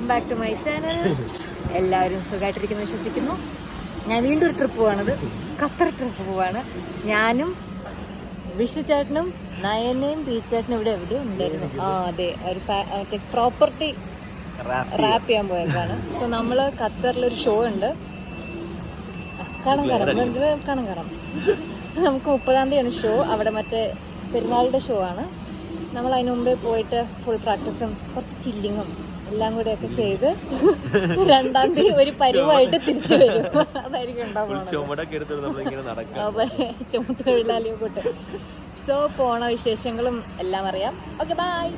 Welcome back to my channel. എല്ലാവരും സുഖമായിട്ടിരിക്കുന്നു വിശ്വസിക്കുന്നു. ഞാൻ വീണ്ടും ഒരു ട്രിപ്പ് പോവാണത്, ഖത്തർ ട്രിപ്പ് പോവാണ്. ഞാനും വിഷ്ണു ചേട്ടനും നയനയും പീച്ചേട്ടനും ഇവിടെ എവിടെയും ഉണ്ടായിരുന്നു. അതെ, ഒരു മറ്റേ പ്രോപ്പർട്ടി റാപ്പ് ചെയ്യാൻ പോയേക്കാണ്. സോ നമ്മള് ഖത്തറിലൊരു ഷോ ഉണ്ട്, കാണാൻ നമുക്ക് 30-ാം തീയതിയാണ് ഷോ. അവിടെ മറ്റേ പെരുന്നാളിൻ്റെ ഷോ ആണ്. നമ്മൾ അതിന് മുമ്പേ പോയിട്ട് ഫുൾ പ്രാക്ടീസും കുറച്ച് ചില്ലിങ്ങും എല്ലാം കൂടെ ഒക്കെ ചെയ്ത് 2-ാം തീയതി ഒരു പരിവായിട്ട് തിരിച്ചു വരും. അതായിരിക്കും ഉണ്ടാവുന്നത്, ചുമട്ടുതൊഴിലാളിയെ കൂട്ട്. സോ പോണ വിശേഷങ്ങളും എല്ലാം അറിയാം. Okay, bye.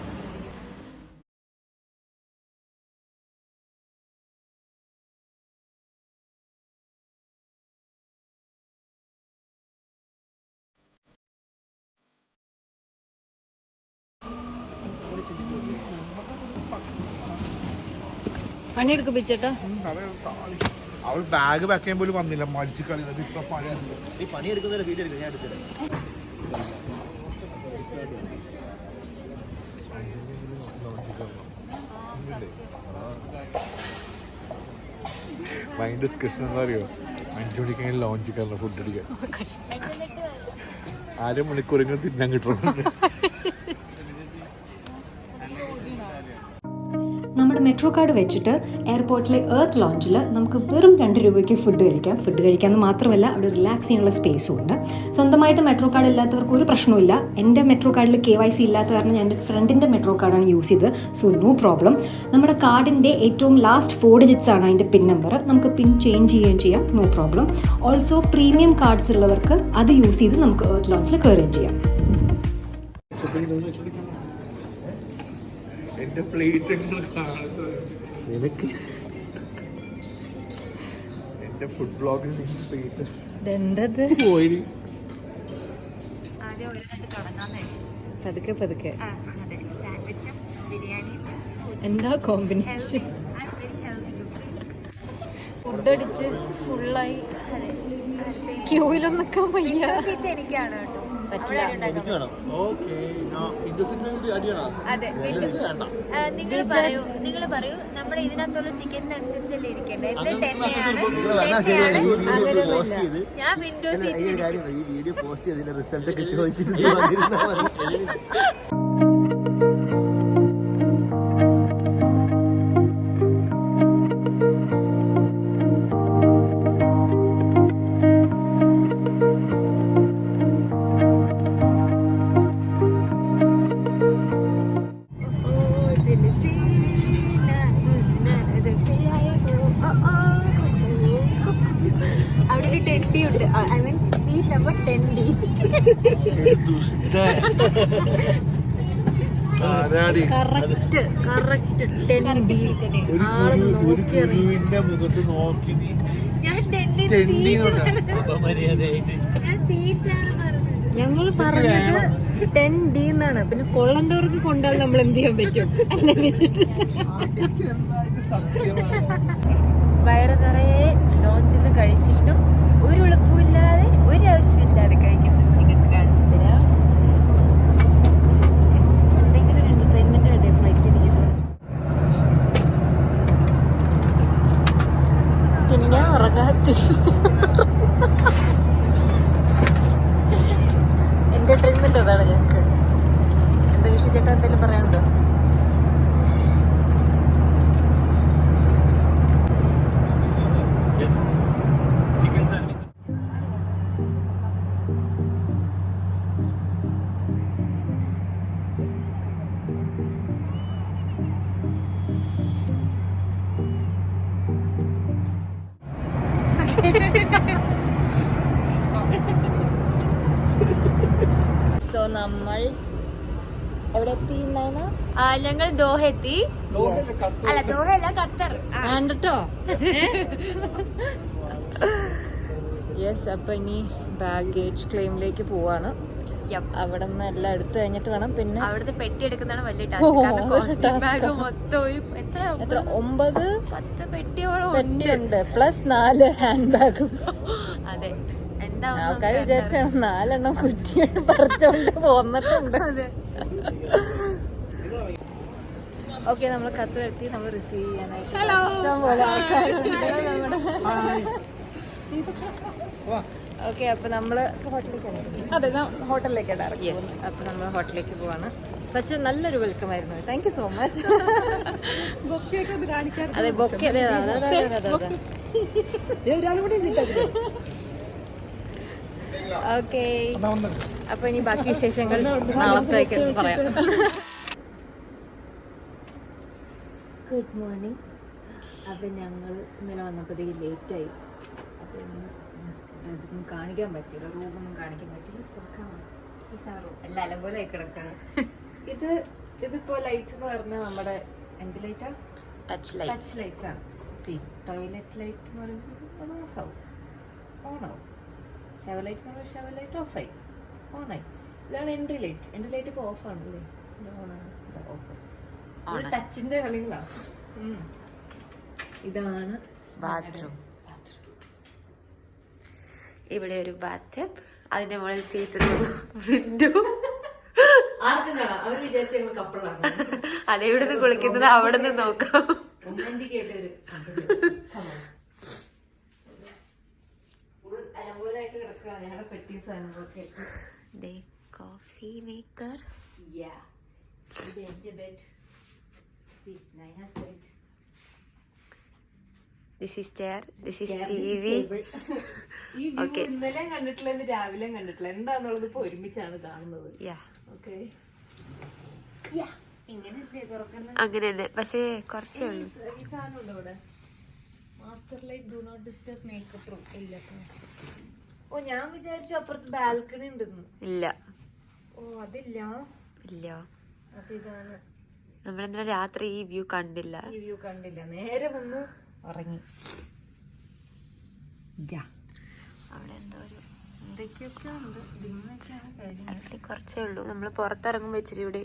പണിയെടുക്കും പിച്ചേട്ടാ. അവൾ ബാഗ് വെക്കാൻ പോലും വന്നില്ല, മടിച്ചു കളി. പണിയെടുക്കുന്ന വീഡിയോ എടുക്കും, ഞാൻ എടുത്തില്ല. മൈൻഡ് ഡിസ്കഷൻ എന്താ അറിയോ, 5 മണിക്ക് ലോഞ്ച് കയറണം ഫുഡ് അടിക്കാൻ. 1/2 മണിക്കൂർ തിന്നാൻ കിട്ടണം. നമ്മുടെ മെട്രോ കാർഡ് വെച്ചിട്ട് എയർപോർട്ടിലെ എർത്ത് ലോഞ്ചിൽ നമുക്ക് വെറും 2 രൂപയ്ക്ക് ഫുഡ് കഴിക്കാമെന്ന് മാത്രമല്ല അവിടെ റിലാക്സ് ചെയ്യാനുള്ള സ്പേസും ഉണ്ട്. സ്വന്തമായിട്ട് മെട്രോ കാർഡ് ഇല്ലാത്തവർക്ക് ഒരു പ്രശ്നമില്ല. എൻ്റെ മെട്രോ കാർഡിൽ KYC ഇല്ലാത്ത കാരണം ഞാൻ എൻ്റെ ഫ്രണ്ടിൻ്റെ മെട്രോ കാർഡാണ് യൂസ് ചെയ്തത്. So no problem. നമ്മുടെ കാർഡിൻ്റെ ഏറ്റവും ലാസ്റ്റ് 4 ഡിജിറ്റ്സ് ആണ് അതിൻ്റെ പിൻ നമ്പർ. നമുക്ക് പിൻ ചേഞ്ച് ചെയ്യുകയും ചെയ്യാം, no problem. Also premium cards ഉള്ളവർക്ക് അത് യൂസ് ചെയ്ത് നമുക്ക് എർത്ത് ലോഞ്ചിൽ കയറുകയും ചെയ്യാം. എന്റെ പ്ലേറ്റ് എന്റെ ഫുഡ് ബ്ലോഗിൽ പോയി. പതുക്കെ എന്താ കോമ്പിനേഷൻ. ഫുഡ് അടിച്ച് ഫുള്ളായി ക്യൂവിലൊന്നും നിൽക്കാൻ വയ്യ. എനിക്കാണ് കേട്ടോ പറ്റില്ല. നിങ്ങൾ പറയൂ നമ്മുടെ ഇതിനകത്തുള്ള ടിക്കറ്റിനനുസരിച്ചല്ലേ ഇരിക്കണ്ടേ. എന്റെ 10 ഞാൻ വിൻഡോ സീറ്റിൽ. ഈ വീഡിയോ പോസ്റ്റ് ചെയ്തതിന്റെ റിസൾട്ട് ഒക്കെ ചോദിച്ചിട്ട് അവിടെ ഒരു 10D ഉണ്ട്. I mean seat number 10D. Correct 10D. ആള് നോക്കി ഞാൻ 10D ഞങ്ങൾ പറഞ്ഞത് 10D എന്നാണ്. പിന്നെ കൊള്ളണ്ടവർക്ക് കൊണ്ടാൽ നമ്മൾ എന്ത് ചെയ്യാൻ പറ്റും, അല്ലെങ്കിൽ വയറ് നിറയെ ലോഞ്ചിൽ നിന്ന് കഴിച്ചിട്ടും ഒരു എളുപ്പമില്ലാതെ ഒരു ആവശ്യമില്ലാതെ കഴിക്കുന്നത് നിങ്ങൾക്ക് കാണിച്ചു തരാം. എന്തെങ്കിലും ഒരു എന്റർടൈൻമെന്റ് വേണ്ടേ ഫ്ലൈറ്റിലിരിക്കുമ്പോൾ. പിന്നെ ഉറങ്ങാത്തി എന്റർടൈൻമെന്റ് അതാണ് ഞങ്ങൾക്ക്. എന്താ വിഷയച്ചേട്ടാ, എന്തെങ്കിലും പറയാനുണ്ടോ? സോ നമ്മൾ എവിടെ എത്തി? ഞങ്ങൾ ദോഹ എത്തി. അല്ല, ദോഹയല്ല, ഖത്തർ കേട്ടോ. യെസ്, അപ്പൊ ഇനി ബാഗേജ് ക്ലെയിമിലേക്ക് പോവാണ്. അവിടെ നിന്ന് എല്ലാം എടുത്തു കഴിഞ്ഞിട്ട് വേണം. പിന്നെ അവിടുത്തെ പെട്ടി എടുക്കുന്നതാണ് വലിയ ടാസ്ക്. മൊത്തം 9-10 പെട്ടിയോളം പെട്ടിയുണ്ട്, പ്ലസ് 4 ഹാൻഡ് ബാഗും. അതെ, എന്താ ആൾക്കാർ വിചാരിച്ചാണ് 4 എണ്ണം കുറ്റിയാണ് പറിച്ചോണ്ട് പോന്നിട്ടുണ്ട്. ഓക്കെ, നമ്മൾ ഖത്തറിലെത്തി. നമ്മൾ റിസീവ് ചെയ്യാനായിട്ട് ഇഷ്ടം പോലെ ആൾക്കാരുണ്ട് നമ്മുടെ. ഓക്കെ, അപ്പൊ നമ്മള് ഹോട്ടലിലേക്കാണ്. യെസ്, അപ്പൊ നമ്മൾ ഹോട്ടലിലേക്ക് പോവാണ്. സച്ച് നല്ലൊരു വെൽക്കം ആയിരുന്നു. Thank you so much. അതെ, ബൊക്കെ. അതെ. ഓക്കെ, അപ്പൊ ഇനി ബാക്കി വിശേഷങ്ങൾ നാളത്തേക്ക് പറയാം. Good morning. അപ്പം ഞങ്ങൾ ഇന്നലെ വന്നപ്പോഴത്തേക്ക് ലേറ്റായി. അപ്പം ഇതൊന്നും കാണിക്കാൻ പറ്റില്ല, റൂമൊന്നും കാണിക്കാൻ പറ്റില്ല. സുഖമാണ്, റൂം എല്ലാം അലങ്കോലമായി കിടക്കണം. ഇതിപ്പോ ലൈറ്റ്സ് എന്ന് പറഞ്ഞാൽ നമ്മുടെ എന്ത് ലൈറ്റാ? ടച്ച് ലൈറ്റ്സ് ആണ്. ടോയ്ലറ്റ് ലൈറ്റ് എന്ന് പറയുമ്പോൾ ഓഫ് ആവും, ഓൺ ആവും. ഷവർ ലൈറ്റ് എന്ന് പറയുമ്പോൾ ഷവർ ലൈറ്റ് ഓഫായി, ഓണായി. ഇതാണ് എൻട്രി ലൈറ്റ്. എൻട്രി ലൈറ്റ് ഇപ്പോൾ ഓഫാണല്ലേ, ഓണാണ്, ഓഫ്. ടച്ചിന്റെ കളികളാണ്. ഇതാണ് ബാത്റൂം. ഇവിടെ ഒരു ബാത്ത്, അതിന്റെ മുകളിൽ സീത്രൂ വിൻഡോ. ആർക്കും കാണാം. അവർ വിചാരിച്ച ഞങ്ങൾ കപ്പിളാണ്. അതെവിടെ നിന്ന് കുളിക്കുന്നത് അവിടെ നിന്ന് നോക്കാം. റൊമാൻറ്റിക് ആയിട്ട് ഒരു ഫുൾ അലങ്കോലായിട്ട് കിടക്കുകയാണ് ഞങ്ങളുടെ പെട്ടി സാധനങ്ങളൊക്കെ. Coffee maker. ഇത് എന്റെ bed. This is chair, this is TV. Okay. ഇന്നലെ കണ്ടിട്ടില്ല, ഇന്ന് രാവിലെ കണ്ടിട്ടില്ല. എന്താന്നുള്ളത് ഇപ്പൊ ഒരുമിച്ചാണ് കാണുന്നത്. അങ്ങനെ തന്നെ, പക്ഷേ കുറച്ചേ ഉള്ളൂ. ഈ സാധനം ഉണ്ടോ ഇവിടെ? Master light do not disturb makeup room. ഇല്ല. ഓ, ഞാൻ വിചാരിച്ചു അപ്പുറത്ത് ബാൽക്കണി ഉണ്ടെന്ന്. ഇല്ല. ഓ, അതില്ല. അപ്പൊ ഇതാണ്. നമ്മളിന്നലെ രാത്രി ഈ വ്യൂ കണ്ടില്ല. നേരെ വന്നു ഉറങ്ങി. അവിടെ എന്തോ ഒരു എന്തൊക്കെയൊക്കെ ഉണ്ട്. ആക്ച്വലി കുറച്ചേ ഉള്ളൂ. നമ്മൾ പുറത്തിറങ്ങുമ്പോ ഇച്ചിരി ഇവിടെ.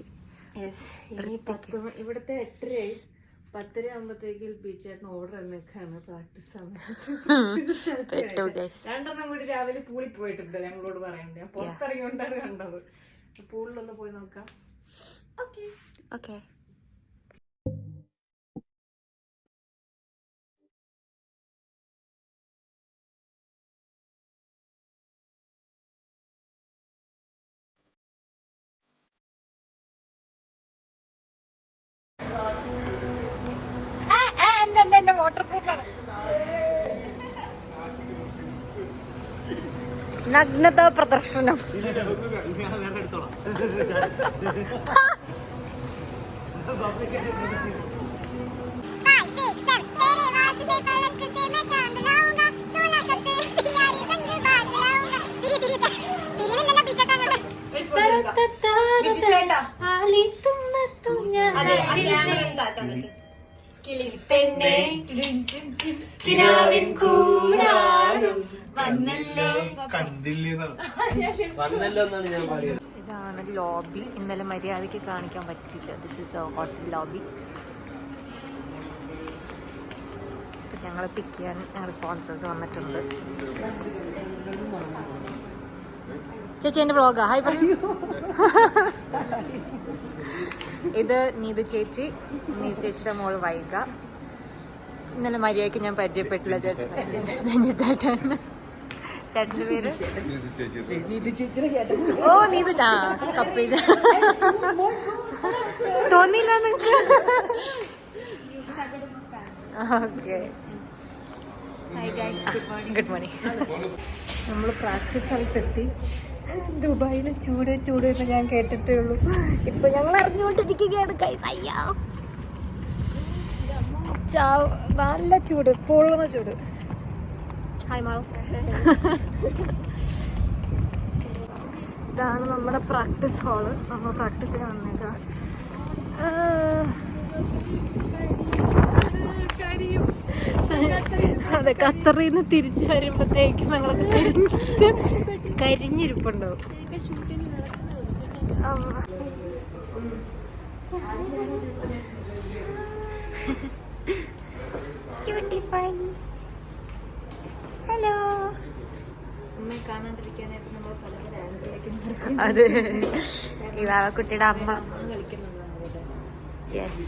ഇവിടുത്തെ 8:30 10:30 ആകുമ്പോഴത്തേക്ക് ബീച്ചേട്ടൻ ഓർഡർ നിൽക്കാണ്. പ്രാക്ടീസ് ആണ്. 2 കൂടി രാവിലെ പൂളിൽ പോയിട്ടുണ്ട്. ഞങ്ങളോട് പറയണ്ടേ, പുറത്തിറങ്ങിക്കൊണ്ടാണ് കണ്ടത്. പൂളിലൊന്ന് പോയി നോക്കാം. ഓക്കെ. നഗ്നതാ പ്രദർശനം. ഇതാണ് ലോബി. ഇന്നലെ മര്യാദക്ക് കാണിക്കാൻ പറ്റില്ല. This is hotel lobby. ഞങ്ങളെ പിക്ക് ചെയ്യാൻ ഞങ്ങളുടെ സ്പോൺസേഴ്സ് വന്നിട്ടുണ്ട്. ചേച്ചി എന്റെ വ്ളോഗാ. ഹായ് പറയൂ. ഇത് നീതു ചേച്ചിയുടെ മോള് വൈഗ. ഇന്നലെ മര്യാദക്ക് ഞാൻ പരിചയപ്പെട്ടില്ല ചേട്ടൻ. രഞ്ജിത്തേട്ടൻ. ചേട്ടന്റെ പേര് ഓ നീതു. കപ്പിൾ തോന്നിയില്ല നിങ്ങക്ക്? ഓക്കെ. Good morning. നമ്മൾ പ്രാക്ടീസ് സ്ഥലത്തെത്തി. ദുബായിൽ ചൂട് എന്ന് ഞാൻ കേട്ടിട്ടേ ഉള്ളൂ. ഇപ്പൊ ഞങ്ങൾ അറിഞ്ഞുകൊണ്ടിരിക്കുകയാണ്. അയ്യാ, നല്ല ചൂട്, പൊള്ളുന്ന ചൂട്. ഹായ് മാൾസ്. ഇതാണ് നമ്മുടെ പ്രാക്ടീസ് ഹാള്. നമ്മൾ പ്രാക്ടീസ് ചെയ്യാൻ വന്നേക്കാം. അതെ, ഖത്തറിൽ നിന്ന് തിരിച്ചു വരുമ്പോഴത്തേക്കും ഞങ്ങളൊക്കെ കരിഞ്ഞിരിപ്പുണ്ടാവും. ഹലോ. അമ്മയെ കാണാണ്ടിരിക്കാനായിട്ട് നമ്മൾ പല ആംഗിളിലേക്ക്. അതെ, ഈ വാവക്കുട്ടിയുടെ അമ്മ. യെസ്.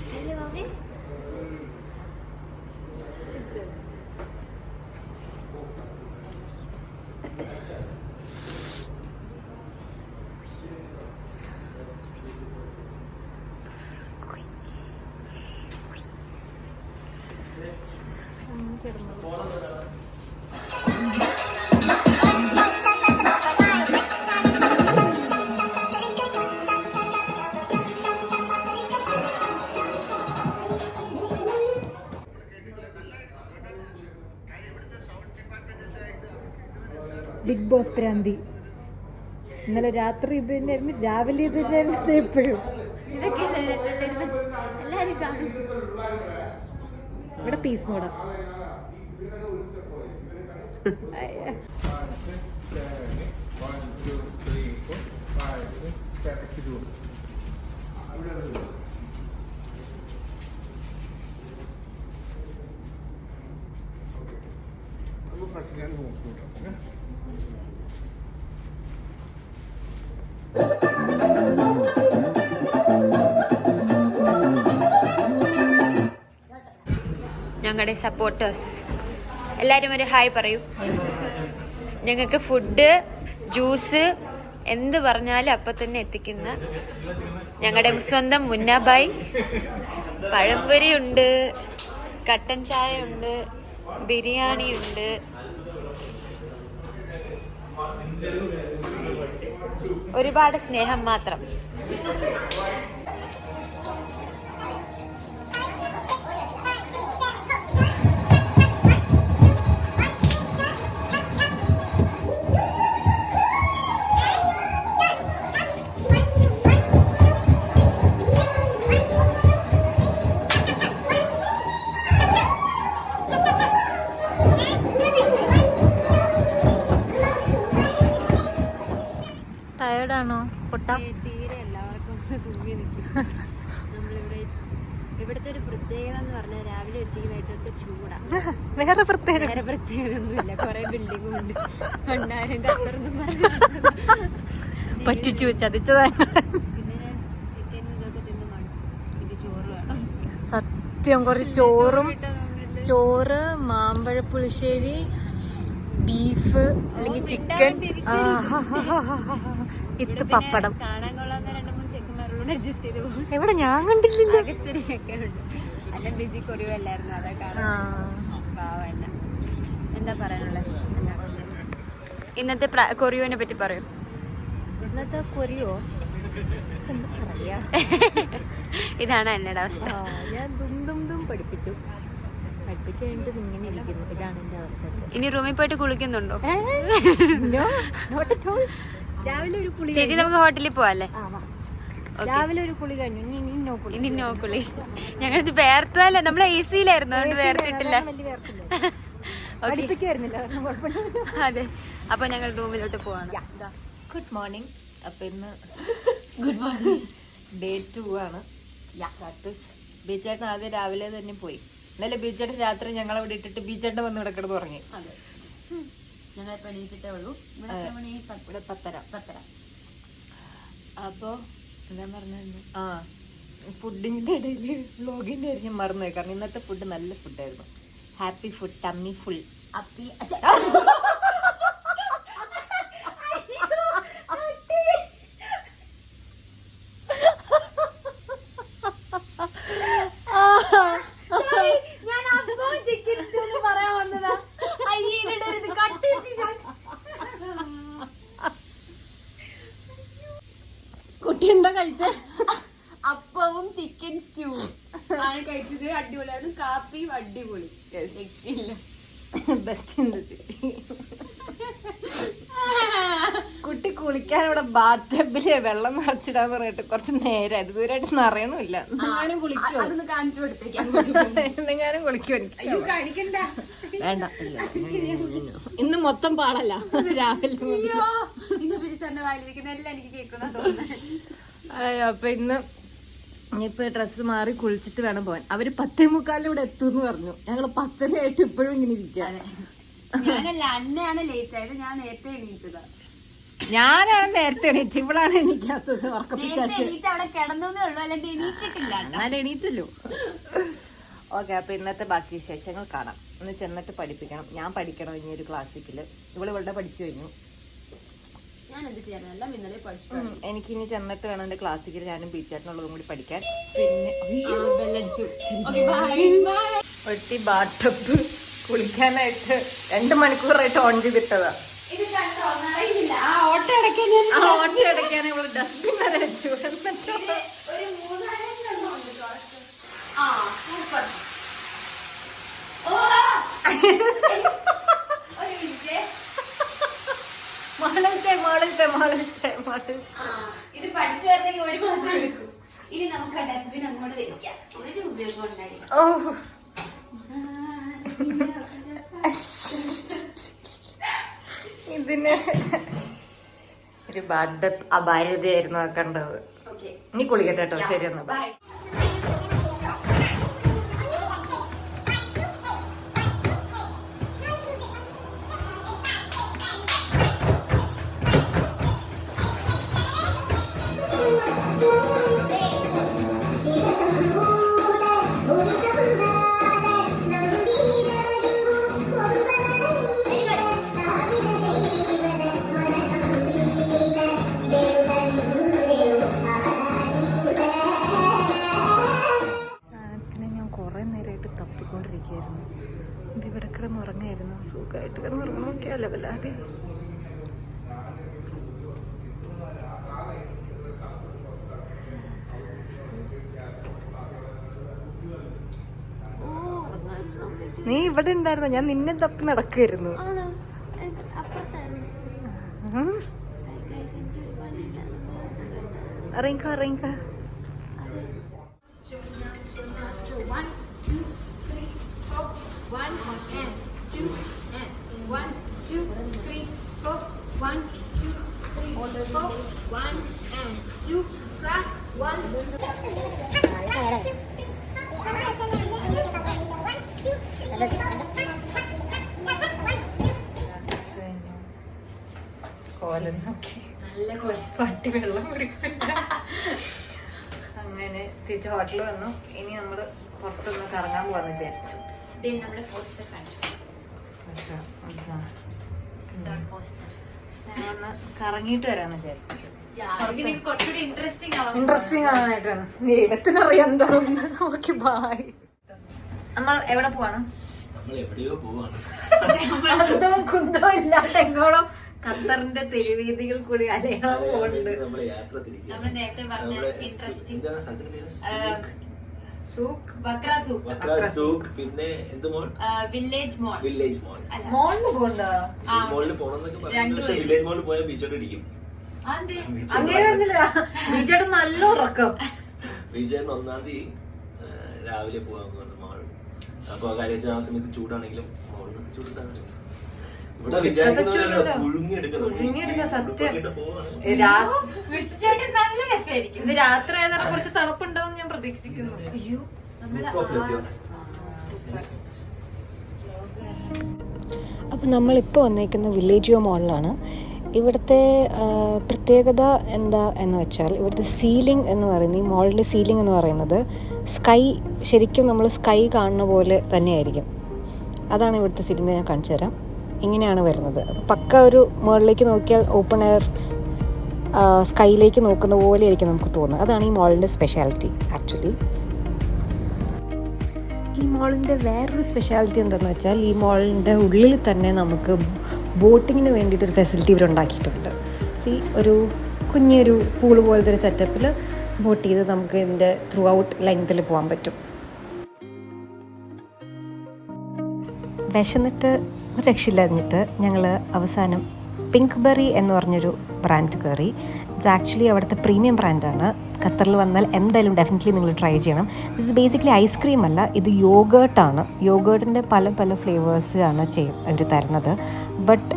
ബിഗ് ബോസ് പ്രാന്തി. ഇന്നലെ രാത്രി ഇത് തന്നെയായിരുന്നു, രാവിലെ ഇത് തന്നെയായിരുന്നു, എപ്പോഴും എല്ലാരും കാണും. ഇവിടെ പീസ് മോഡാ. ഞങ്ങളുടെ സപ്പോർട്ടേഴ്സ് എല്ലാവരും ഒരു ഹായ് പറയൂ. ഞങ്ങൾക്ക് ഫുഡ്, ജ്യൂസ് എന്ത് പറഞ്ഞാലും അപ്പം തന്നെ എത്തിക്കുന്ന ഞങ്ങളുടെ സ്വന്തം മുന്നാബായി. പഴംപൊരി ഉണ്ട്, കട്ടൻ ചായ ഉണ്ട്, ബിരിയാണി ഉണ്ട്. ഒരുപാട് സ്നേഹം മാത്രം. ടയർഡാണോ പൊട്ട? തീരെ എല്ലാവർക്കും തൂങ്ങി നിൽക്കും. നമ്മളിവിടെ ഇവിടുത്തെ ഒരു പ്രത്യേകത എന്ന് പറഞ്ഞാൽ രാവിലെ ഉച്ചയ്ക്ക് വൈകിട്ടൊക്കെ ചൂടാണ്. വേറെ പ്രത്യേകത വേറെ പ്രത്യേകത ഒന്നുമില്ല. കുറെ ബിൽഡിങ്ങും ഉണ്ട്. ഭണ്ടാരം കത്തറൊന്നും പറഞ്ഞു പറ്റിച്ചു ചതിച്ചതാണ്. പിന്നെ ഞാൻ ചിക്കനും ഇതൊക്കെ തിന്ന് മടുക്കും. എനിക്ക് ചോറ് വേണം. സത്യം. കുറച്ച് ചോറ്, മാമ്പഴ പുളിശ്ശേരി, ബീഫ് അല്ലെങ്കിൽ ചിക്കൻ, ഇത് പപ്പടം. കാണാൻ കൊള്ളാവുന്ന 2-3 ചെക്കന്മാരോട് അഡ്ജസ്റ്റ് ചെയ്ത് പോകും. എവിടെ ഞാൻ കണ്ടില്ല. അകത്തൊരു ചെക്കനുണ്ട്. അല്ല ബിസി കുറവല്ലായിരുന്നു. അതാ കാണാൻ പാവണ്ട. എന്താ പറയാനുള്ളത്? ഇന്നത്തെ കൊറിയോനെ പറ്റി പറയൂ. ഇന്നത്തെ കൊറിയോ എന്താ പറയാ? ഇതാണ് എന്നയുടെ അവസ്ഥ. ഞാൻ ദും പഠിപ്പിച്ചു കഴിഞ്ഞിട്ട് ഇങ്ങനെ ഇരിക്കുന്നു. ഇതാണ് എന്റെ അവസ്ഥ. ഇനി റൂമിൽ പോയിട്ട് കുളിക്കുന്നുണ്ടോ? രാവിലെ ഒരു കുളി. ചേച്ചി നമുക്ക് ഹോട്ടലിൽ പോവാല്ലേ? രാവിലെ ഒരു കുളി കഴിഞ്ഞു. ഇനി നോ കുളി. ഞങ്ങളിത് വേർത്തല്ല, നമ്മളെ AC-യിലായിരുന്നു, അതുകൊണ്ട് വേർത്തിട്ടില്ല. അതെ. അപ്പൊ ഞങ്ങൾ റൂമിലോട്ട് പോവാണ്. Good morning. അപ്പൊ ഇന്ന് ഗുഡ് മോർണിംഗ് ഡേ 2 ആണ്. ബീച്ചേട്ടൻ ആദ്യം രാവിലെ തന്നെ പോയി. ഇന്നലെ ബീച്ചേട്ടൻ രാത്രി ഞങ്ങളെ ഇവിടെ ഇട്ടിട്ട് ബീച്ചേട്ടൻ വന്ന് ഇവിടെ കിടന്ന് ഉറങ്ങി. ഞങ്ങൾ എണീറ്റിട്ടേ ഉള്ളൂ. ഇവിടെ 10:30. അപ്പോ എന്താ പറഞ്ഞിരുന്നു? ഫുഡിന്റെ ഇടയില് വ്ലോഗിന്റെ കാര്യം ഞാൻ മറന്നുപോയി. കാരണം ഇന്നത്തെ ഫുഡ് നല്ല ഫുഡായിരുന്നു. Happy food, tummy full. കുട്ടി എന്താ കഴിച്ച? അപ്പവും ചിക്കൻ സ്റ്റൂ ആണ് കഴിച്ചത്. അടിപൊളിയായിരുന്നു. കാപ്പിയും അടിപൊളി. കുട്ടി കുളിക്കാൻ ഇവിടെ ബാത്ടബില് വെള്ളം നിറച്ചിടാന്ന് പറഞ്ഞിട്ട് കുറച്ച് നേരമായിട്ട് ദൂരമായിട്ട് നിറയണമില്ല. എന്തെങ്കിലും കുളിക്കോ? അതൊന്ന് കാണിച്ചു കൊടുത്തേക്കാം. എന്തെങ്കിലും കുളിക്കോ? അയ്യോ കാണിക്കണ്ട, വേണ്ട. ഇന്ന് മൊത്തം പാടല്ല. രാവിലെ ഇന്ന് ബിരിസാറിന്റെ വായിലിരിക്കുന്ന എല്ലാം എനിക്ക് കേൾക്കുന്ന തോന്നുന്നു. അപ്പൊ ഇനിയിപ്പൊ ഡ്രസ്സ് മാറി കുളിച്ചിട്ട് വേണം പോവാൻ. അവര് 10:45 ഇവിടെ എത്തുമെന്ന് പറഞ്ഞു. ഞങ്ങള് 10:30 ഇപ്പോഴും ഇങ്ങനെ ഇരിക്കാണ്. ഞാനല്ല, അന്നയാണ് ലേറ്റ് ആയത്. ഞാൻ നേരത്തെ എണീറ്റതാ. ഞാനാണ് നേരത്തെ എണീറ്റ്, ഇവളാണ് എണീക്കാത്തത്. ഉറക്കപ്പിശാശ്. അവിടെ കിടന്നേ ഉള്ളൂ, അല്ലാണ്ട് എണീറ്റിട്ടില്ല. എന്നാലും എണീറ്റല്ലോ. ഓക്കെ, അപ്പൊ ഇന്നത്തെ ബാക്കി വിശേഷങ്ങൾ കാണാം. ഒന്ന് ചെന്നിട്ട് പഠിപ്പിക്കണം. ഞാൻ പഠിക്കണം ഇനി ഒരു ക്ലാസിക്കല്. ഇവളുടെ പഠിച്ചു കഴിഞ്ഞു. ഞാൻ എന്ത് ചെയ്യാനല്ല ഇന്നലെ പഠിച്ചു. എനിക്കിനി ചെന്നിട്ട് വേണം എന്റെ ക്ലാസിക്കൽ ഞാനും ബീച്ചായിട്ടുള്ളതും കൂടി പഠിക്കാൻ. പിന്നെ ഒറ്റി ബാട്ടപ്പ് കുളിക്കാനായിട്ട് 2 മണിക്കൂറായിട്ട് ഓൺ ചെയ്തിട്ടതാ. ഓട്ട അടയ്ക്കാൻ ഇവള് ഡസ്റ്റ്ബിൻ വരെ വെച്ചു. ഇത് പഠിച്ചു വരുന്നെങ്കിൽ 1 മാസം എടുക്കും. ഇനി നമുക്ക് ആ ഡസ്റ്റ്ബിൻ അങ്ങോട്ട് വെക്കാം. ഒരു ഉപയോഗം ഉണ്ടായില്ല. ഇതിന് ഒരു ബാഡ് അപാരതയായിരുന്നു കണ്ടത്. നീ കുളിക്കട്ടെ കേട്ടോ. ശരി എന്നാ ബൈ. തപ്പിക്കൊണ്ടിരിക്കുകയായിരുന്നു. ഇത് ഇവിടെ കിടന്ന് ഉറങ്ങായിരുന്നു. സുഖമായിട്ട് കിടന്ന് ഉറങ്ങണമൊക്കെയല്ല വല്ലാതെ. നീ ഇവിടെ ഉണ്ടായിരുന്നോ? ഞാൻ നിന്നെ തപ്പി നടക്കായിരുന്നു. ഇറങ്ങിക്ക. 1 and 2 and 1 2 3 4 1 2 3 4 1 and 2 start 1 കോലം നോക്കി നല്ല പട്ടി വെള്ളം അങ്ങനെ തിരിച്ച് ഹോട്ടലിൽ വന്നു. ഇനി നമ്മള് പുറത്തൊന്ന് കറങ്ങാൻ പോവാന്ന് വിചാരിച്ചു. നമ്മുടെ പോസ്റ്റർ ഒന്ന് കറങ്ങിയിട്ട് വരാന്ന് വിചാരിച്ചു. കുറച്ചുകൂടി ഇൻട്രസ്റ്റിംഗ് ആവാനായിട്ടാണ്. ദൈവത്തിനറിയാം എന്താണെന്ന്. Okay bye. നമ്മൾ എവിടെ പോവാണ്? അന്തവും കുന്തവും ഇല്ലാണ്ട് എങ്ങോളം ഖത്തറിന്റെ തെരുവീതികൾ കൂടി അലയാൻ പോകുന്നുണ്ട്. നമ്മൾ നേരത്തെ പറഞ്ഞ ഇൻട്രസ്റ്റിംഗ് പിന്നെ എന്ത് മോൾ? വില്ലേജ് മോൾ. മോളിന് പോകണ്ടോ? മോളിൽ പോണെന്നൊക്കെ വില്ലേജ് മോളിൽ പോയാൽ ബീച്ചോട്ട് ഇടിക്കും. അങ്ങനെയൊന്നുമില്ല. ബീച്ചേട്ടൻ നല്ല ഉറക്കം. ബീച്ചേട്ടൻ 1-ാം തീയതി രാവിലെ പോവാന്ന് പറഞ്ഞു മോൾ. അപ്പൊ കാര്യം ആ സമയത്ത് ചൂടാണെങ്കിലും മോളിനൊക്കെ ചൂടാണ്. ഇവിടെ വിചാരിക്കുന്ന പുഴുങ്ങിയെടുക്കുക. സത്യം നല്ല രസമായിരിക്കും. ഇത് രാത്രി ആയതാണ് കുറച്ച് തണുപ്പുണ്ടാവും ഞാൻ പ്രതീക്ഷിക്കുന്നു. അയ്യോ അപ്പോൾ നമ്മളിപ്പോൾ വന്നേക്കുന്ന വില്ലേജിയോ മോളിലാണ്. ഇവിടുത്തെ പ്രത്യേകത എന്താ എന്ന് വെച്ചാൽ ഇവിടുത്തെ സീലിംഗ് എന്ന് പറയുന്നത്, ഈ മോളിൻ്റെ സീലിംഗ് എന്ന് പറയുന്നത് സ്കൈ, ശരിക്കും നമ്മൾ സ്കൈ കാണുന്ന പോലെ തന്നെയായിരിക്കും. അതാണ് ഇവിടുത്തെ സീലിംഗ്. ഞാൻ കാണിച്ചു തരാം. ഇങ്ങനെയാണ് വരുന്നത്. അപ്പോൾ പക്ക ഒരു മുകളിലേക്ക് നോക്കിയാൽ ഓപ്പൺ എയർ സ്കൈയിലേക്ക് നോക്കുന്ന പോലെ ആയിരിക്കും നമുക്ക് തോന്നുന്നത്. അതാണ് ഈ മോളിൻ്റെ സ്പെഷ്യാലിറ്റി ആക്ച്വലി. ഈ മോളിൻ്റെ വേറൊരു സ്പെഷ്യാലിറ്റി എന്താണെന്ന് വെച്ചാൽ ഈ മോളിൻ്റെ ഉള്ളിൽ തന്നെ നമുക്ക് ബോട്ടിങ്ങിന് വേണ്ടിയിട്ടൊരു ഫെസിലിറ്റി ഇവർ ഉണ്ടാക്കിയിട്ടുണ്ട്. ഒരു കുഞ്ഞൊരു പൂള് പോലത്തെ ഒരു സെറ്റപ്പിൽ ബോട്ട് ചെയ്ത് നമുക്ക് ഇതിൻ്റെ ത്രൂ ഔട്ട് ലെങ്ത്തിൽ പോകാൻ പറ്റും. വിശന്നിട്ട് ഒരു രക്ഷയില്ലാഞ്ഞിട്ട് ഞങ്ങൾ അവസാനം പിങ്ക് ബെറി എന്ന് പറഞ്ഞൊരു ബ്രാൻഡ് കയറി. ഇത് ആക്ച്വലി അവിടുത്തെ പ്രീമിയം ബ്രാൻഡാണ്. ഖത്തറിൽ വന്നാൽ എന്തായാലും ഡെഫിനറ്റ്ലി നിങ്ങൾ ട്രൈ ചെയ്യണം. ദിസ് ബേസിക്കലി ഐസ്ക്രീം അല്ല, ഇത് യോഗേർട്ടാണ്. യോഗേർട്ടിൻ്റെ പല പല ഫ്ലേവേഴ്സാണ് അവർ തരുന്നത്. ബട്ട്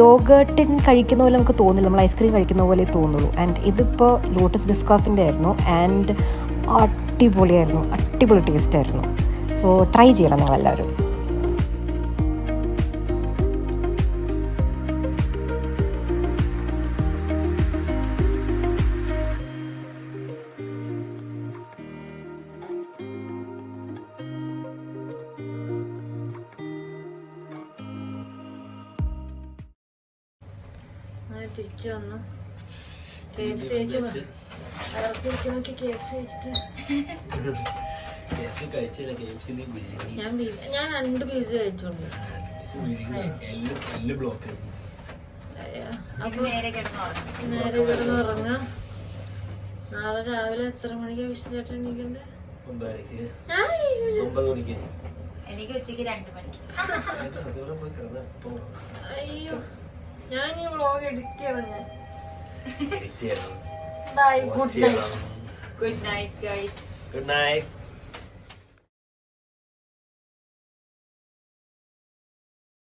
യോഗേർട്ടിൻ കഴിക്കുന്ന പോലെ നമുക്ക് തോന്നില്ല, നമ്മൾ ഐസ്ക്രീം കഴിക്കുന്ന പോലെ തോന്നുള്ളൂ. ആൻഡ് ഇതിപ്പോൾ ലോട്ടസ് ബിസ്കോഫിൻ്റെ ആയിരുന്നു. ആൻഡ് അടിപൊളിയായിരുന്നു, അടിപൊളി ടേസ്റ്റായിരുന്നു. സോ ട്രൈ ചെയ്യണം നിങ്ങളെല്ലാവരും. അങ്ങനെ തിരിച്ചു വന്നു. KFC കഴിച്ച് ഇറക്കിരിക്കണൊക്കെ KFC കഴിച്ചിട്ട് ഞാൻ 2 പീസ് കഴിച്ചോണ്ട് നേരെ കിടന്ന് ഉറങ്ങാ. നാളെ രാവിലെ എത്ര മണിക്കാ വിഷ്ണുചേട്ടൻ എണീക്കണ്ടേ? എനിക്ക് ഉച്ചക്ക് 2 മണിക്ക്. അയ്യോ, ഞാൻ ഈ വ്ളോഗ് എഡിറ്റ് ചെയ്യണം. ഞാൻ good night guys. Good night.